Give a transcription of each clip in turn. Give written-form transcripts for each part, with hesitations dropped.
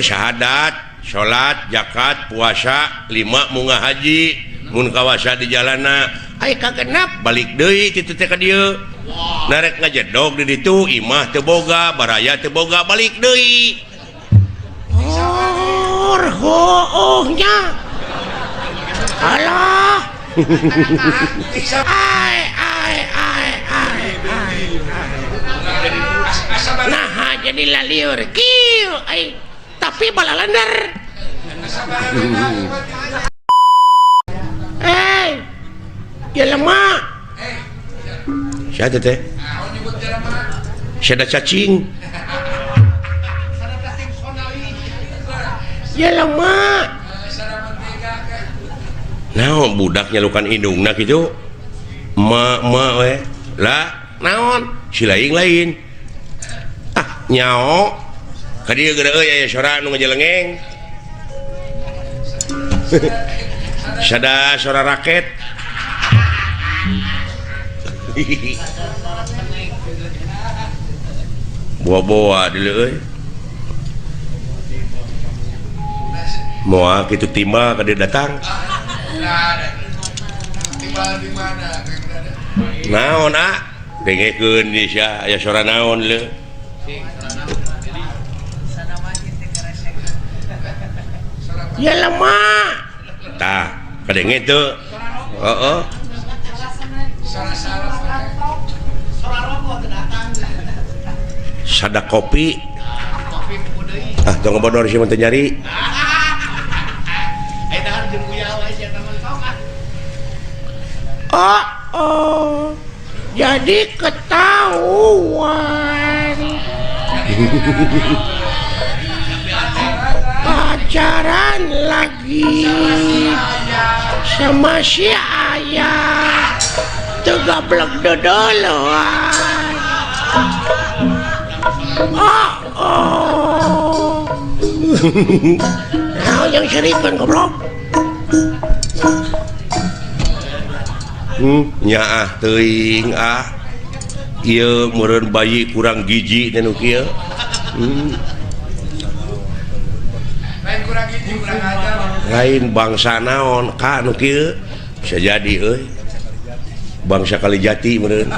syahadat salat zakat puasa 5 munggah haji mun kawasa di jalana ai kagenap balik deui ti teh ka dieu narek ngajedog di ditu imah teu boga baraya teu boga balik deui hoohnya alah nah jadi laliur kieu tapi balalandar jelema siapa teh siapa cacing jelema naon budak nyalukan indungna kitu we lah naon si lain nyao ka dieu geura euy aya sora anu ngajelengeng sada sora raket boa-boa dulu euy moal kitu timbal ka dia datang timbal di mana naon dengekeun di sia aya sora naon leuh ya lemah tah kadenge teu heeh sada kopi tong bodor sih teu nyari jadi ketahuan pacaran lagi sama si ayah tegablek dodoloan nah yang serikan goblok nyaah teuing ieu meureun bayi kurang giji teh nu kieu lain bangsa naon ka nu kieu bisa jadi euy bangsa Kalijati meureun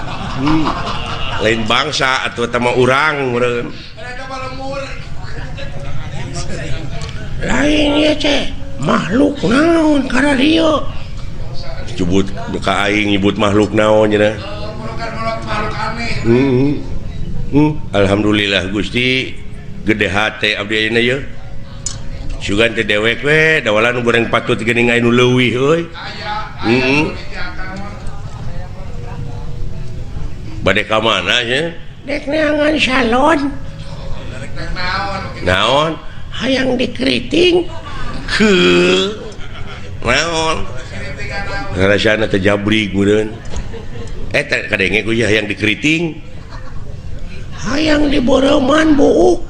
lain bangsa atuh eta mah urang meureun lain ieu teh makhluk naon kana dieu nyebut ka aing nyebut makhluk naon cenah alhamdulillah Gusti gede hate abdi ayeuna ye sugan teh dewek we dawalan goreng patut geuning anu leuwih euy bade ka mana nya dek neangan salon naon hayang dikriting heuh naon rasana teh jabrig meureun eta kadenge ku hayang dikriting hayang diboreman buuk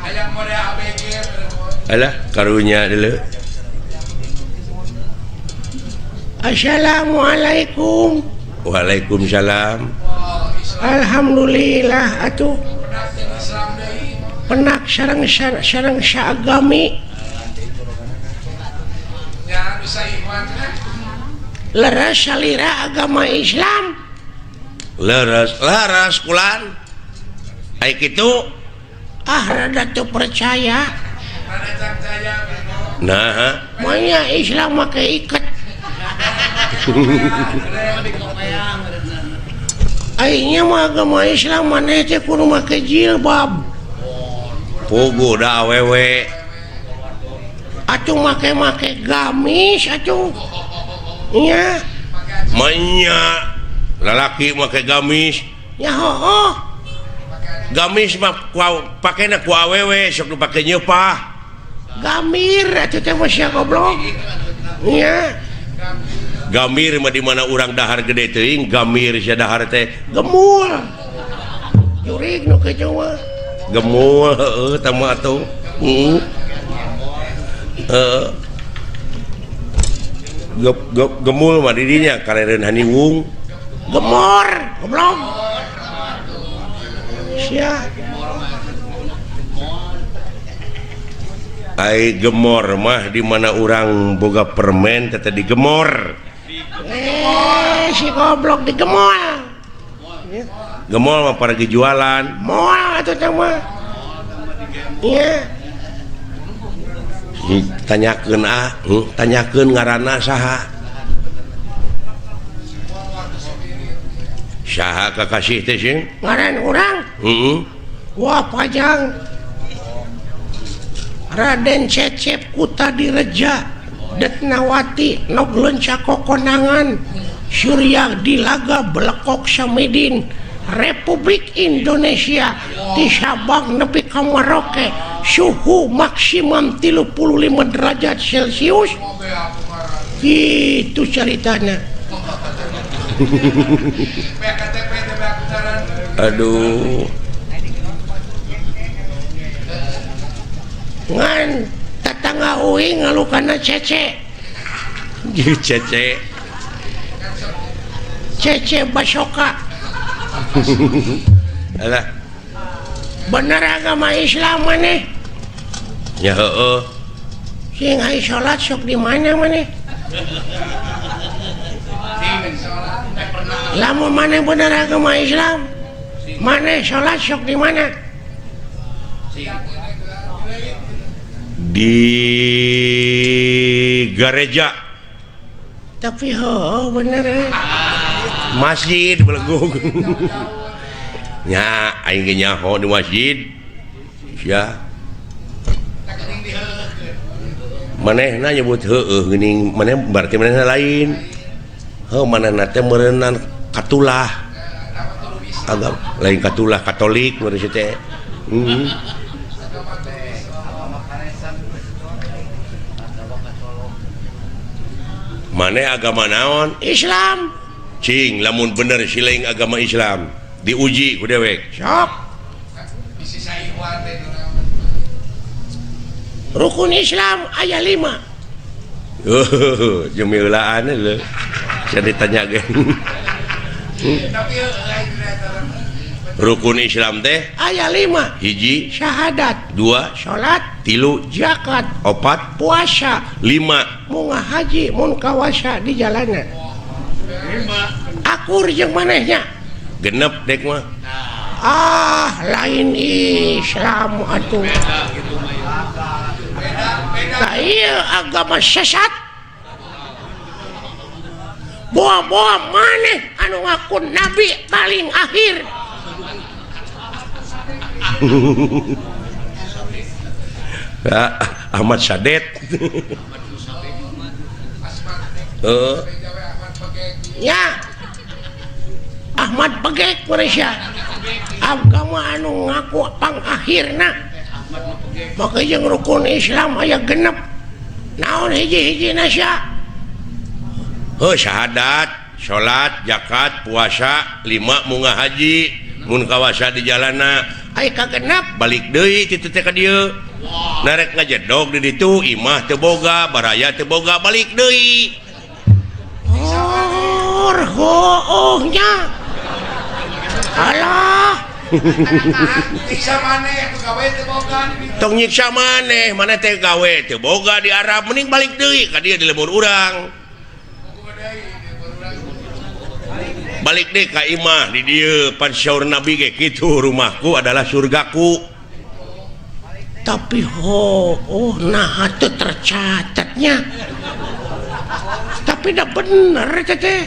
hayang mode ABG alah karunya deuleu assalamualaikum waalaikumsalam alhamdulillah atuh penak sareng saagami leres salira agama Islam leres kulan ai kitu rada teu percaya nah manya Islam make iket ainya mah agama Islam maneh teh kudu make jilbab pogo da awewe atuh make gamis atuh nya manya lalaki make gamis nya heuh gamis mah pakena ku awewe sok dipake nyeupah gamir atuh teh mah sia goblok nya gamir mah di mana urang dahar gede teuing gamir sia dahar teh gemul jurig nu kitu mah gemul heueuh tah mah atuh gemul mah didinya karereun haniwung gemor goblok sia Gemor mah di mana orang boga permen tete digemor. Si goblok digemol. Gemol mah para jualan. Moal atuh teh mah. Iya. Tanyakeun tanyakeun ngaranna saha? Saha kakasih teh sih? Ngaran urang? Wah Pajang. Raden Cecep Kuta Direja Detnawati Noglenca Kokonangan Surya Dilaga Belekok Samidin Republik Indonesia di Sabang nepi ka Merauke suhu maksimum 35 derajat Celcius gitu ceritanya. Aduh ngan tatangga uing ngalukana Cece Basoka. alah Bener agama Islam maneh? ya heueuh Sing ai salat sok di mana maneh? Lamun maneh bener agama Islam, maneh salat sok di mana? di gereja Tapi bener masjid belenggu nya aing ge nyaho di masjid ya manehna nyebut heueuh geuning maneh berarti manehna lain manehna teh meureunna katulah agak lain katulah Katolik menurut teh maneh agama naon? Islam. Cing lamun bener silaing agama Islam diuji ku dewek Sok. Rukun Islam aya 5. Jemilaan leuh saya ditanya ge rukun Islam teh aya 5. hiji Syahadat, 2 salat, 3 zakat, 4 puasa, 5 munggah haji, mun kawasa di jalanan. Akur jeung manehnya. genep dek mah Lain Islam atuh. Nah, iya agama sesat. Boa-boa maneh anu ngaku nabi paling akhir. Ahmad Sadet Ya Ahmad Pegek Malaysia agama anu ngaku pangakhirna maka jeung rukun Islam aya genep naon hiji-hiji nasya syahadat salat zakat puasa 5 munggah haji mun kawasa di jalana aya kagenep balik deui ti teh ka dieu narek ngajedog di ditu imah teu boga baraya teu boga balik deui nya alah tong nyiksa maneh teh gawe teu boga di Arab mending balik deui ka dieu di lemur urang balik deh ka imah di dieu pan syaur nabi ge kitu rumahku adalah surgaku tapi nah itu tercatatnya tapi dah bener teh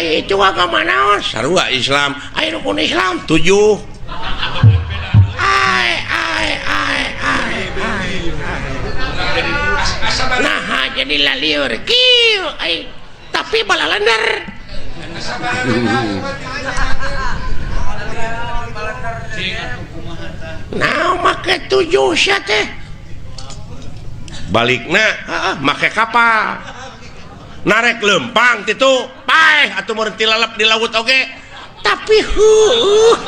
itu agama naon sarua Islam rukun Islam 7 nah jadi laliur kieu tapi balalandar nah make 7 sia teh balikna make kapal narek lempang titu paeh atuh meureun tilalap di laut oge tapi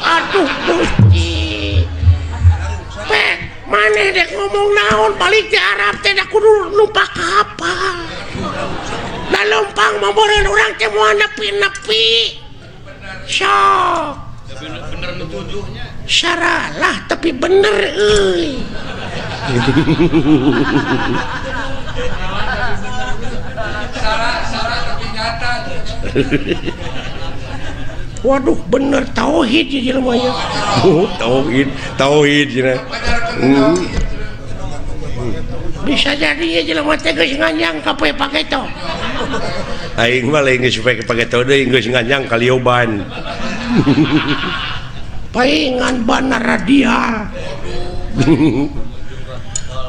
aduh Gusti maneh dek ngomong naon balik di Arab teh da kudu numpak kapal da lempang mah meureun urang teh moal nepi-nepi sok bener nu tujuhnya syaralah tapi bener euy Waduh bener tauhid ya jelema nya. Tauhid cenah. Bisa jadi ya jelema teh geus nganjang ka paketo. Aing mah lain geus paketo deui geus nganjang ka lioban. Paingan bana radial.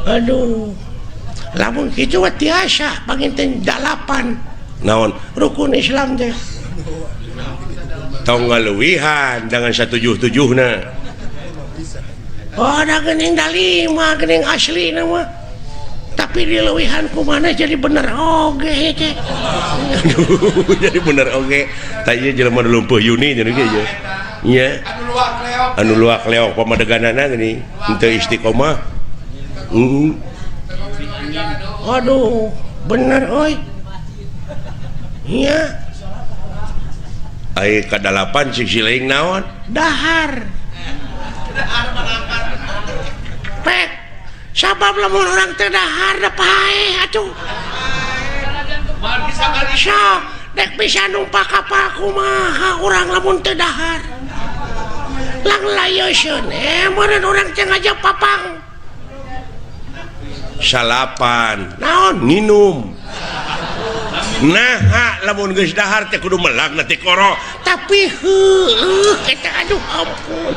Aduh. Lamun kitu mah tiasa panginten 8. Naon? Rukun Islam teh. Tong ngaluwihan dengan 177-na. Oh, ada gening dalima, gening asli nama. Tapi di leuwihan kumana jadi bener oge teh. Aduh, jadi bener oge. Tah ieu jelema nu lumpuh Yuni nya ge ya. Nya. Anu luak leok pamadeganana geuning, henteu istiqomah. Aduh, bener euy. Iya. Ai ka-8 sing lain naon? Dahar. Pek, sabab lamun orang teu dahar da pae atuh. Sok, dek bisa numpak kapal kumaha urang lamun teu dahar. Lang layeuskeun meureun urang teh ngajak papang. Salapan. Naon? Minum. Nah, lamun geus dahar teh kudu melag nanti koro. Tapi eta aduh ampun.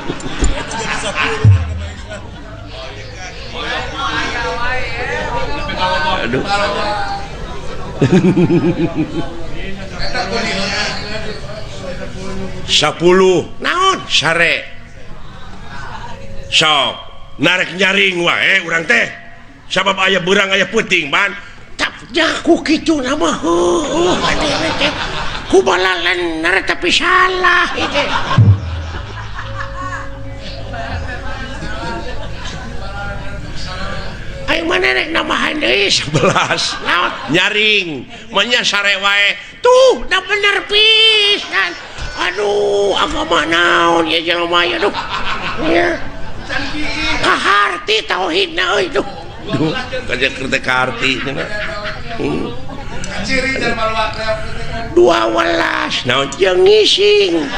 Aduh. Sapuluh. Naon? Sare. Sok narek nyaring wae urang teh. Sabab aya beurang aya peuting ban. Jaku kitu nama teh kubalalan nara tapi salah itu. Ayo mana rek namahan deui 11 nyaring manya sare wae tuh da bener pisan. Aduh agama naon ya jelema ya duh ya kaharti tauhidna euy duh kaja kereta karti ciri dan maluak 12 naon jeung ngising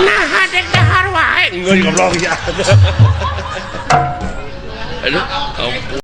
nah hadek dahar wae ngoy goblok ya aduh ampun